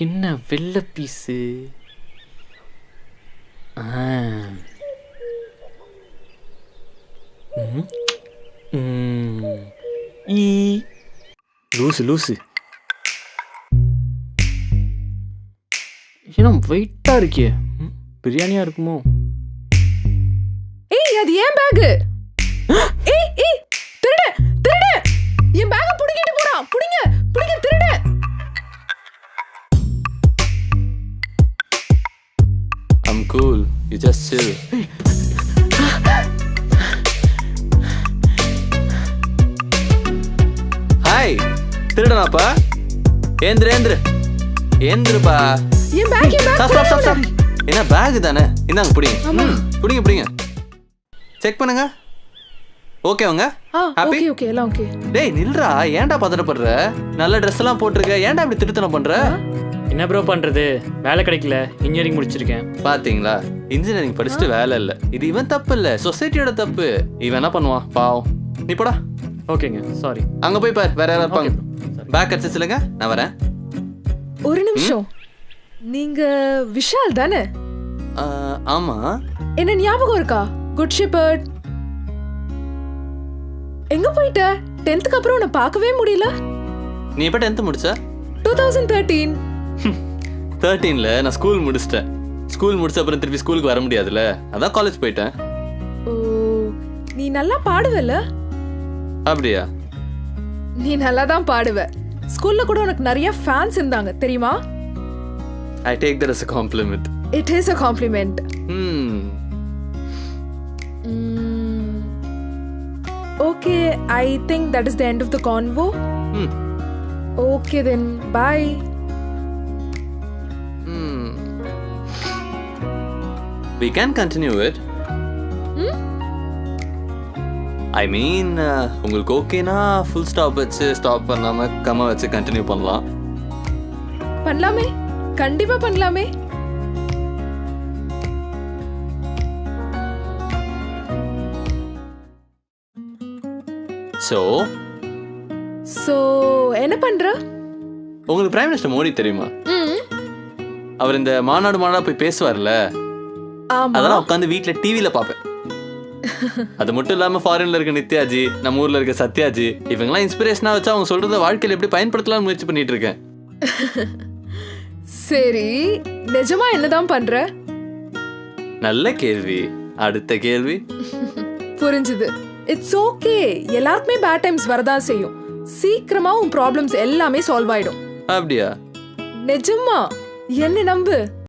என்ன வெள்ளை பீஸு? லூசு லூசு. ஏன்னா வெயிட்டா இருக்கே. பிரியாணியா இருக்குமோ? ஏய், அது ஏன் பேக்? ஏய் ஏய், திருட திருட, என் பேக்க புடிங்கிட்டு போறான். புடிங்க புடிங்க, திருட. I'm cool. You just chill. ஹாய், திருடனாப்பா? ஏந்திருப்பா. என் பேக் ஸ்டாப். என்ன பேக் தானே? இந்தாங்க புடிங்க. செக் பண்ணுங்க. ஓகேவங்க? ஹாப்பி? ஓகே எல்லாம் ஓகே. டேய் நில்றா, ஏன்டா பதறப்படுற? நல்ல ட்ரெஸ் எல்லாம் போட்டுருக்க, ஏன்டா இப்படி திருத்தனம் பண்ற? என்ன ப்ரோ பண்றது, வேலை கிடைக்கல. இன்ஜினியரிங் முடிச்சிருக்கேன். பாத்தீங்களா, இன்ஜினியரிங் படிச்சுட்டு வேலை இல்ல. இது இவன் தப்பு இல்ல, சொசைட்டியோட தப்பு. இவன் என்ன பண்ணுவான் பாவம். நீ போடா. ஓகேங்க, சாரி. அங்க போய் பாரு, வேற யாராவது இருப்பாங்க. பேக் அடிச்சு சொல்லுங்க, நான் வரேன். ஒரு நிமிஷம், நீங்க விஷால் தானே? ஆமா. என்ன ஞாபகம் இருக்கா? Good shepherd. எங்க போயிட்ட? 10th அப்புறம் உன்னை பார்க்கவே முடியல. நீ எப்ப 10th முடிச்ச? 2013. 13ல நான் ஸ்கூல் முடிச்சிட்டேன். ஸ்கூல் முடிச்ச அப்புறம் திருப்பி ஸ்கூலுக்கு வர முடியாதுல்ல, அதான் காலேஜ் போயிட்டேன். ஓ, நீ நல்லா பாடுவல? அப்படியா? நீ நல்லா தான் பாடுவ. ஸ்கூல்ல கூட உனக்கு நிறைய ஃபேன்ஸ் இருந்தாங்க தெரியுமா? I take that as a compliment. It is a compliment. Okay, I think that is the end of the convo. Okay then, bye. We can continue it. I mean, உங்களுக்கு ஓகேனா ஃபுல் ஸ்டாப் வச்சு stop பண்ணாம கம்மா வச்சு continue பண்ணலாம். பண்ணலாமே, கண்டிப்பா பண்ணலாமே. So என்ன பண்ற? உங்களுக்கு பிரைம் மினிஸ்டர் மோடி தெரியுமா? அவர் இந்த மாநாடு போய் பேசுவார்ல, அதெல்லாம் உட்காந்து வீட்டுல டிவில பாப்பேன். அது மட்டும் இல்லாம ஃபாரின்ல இருக்க நித்யாஜி, நம்ம ஊர்ல இருக்க சத்யாஜி, இவங்கெல்லாம் இன்ஸ்பிரேஷனா வச்சு அவங்க சொல்றத வாழ்க்கையில எப்படி பயன்படுத்தலாம்னு முயற்சி பண்ணிட்டு இருக்கேன். சரி, நிஜமா என்னதான் பண்ற? நல்ல கேள்வி. அடுத்த கேள்வி. புரிஞ்சுது. இட்ஸ் ஓகே, எல்லாருக்குமே பேட் டைம்ஸ் வரதான் செய்யும். சீக்கிரமா உன் ப்ராப்ளம்ஸ் எல்லாமே சால்வ் ஆயிடும். அப்படியா? நிஜமா, என்ன நம்பு.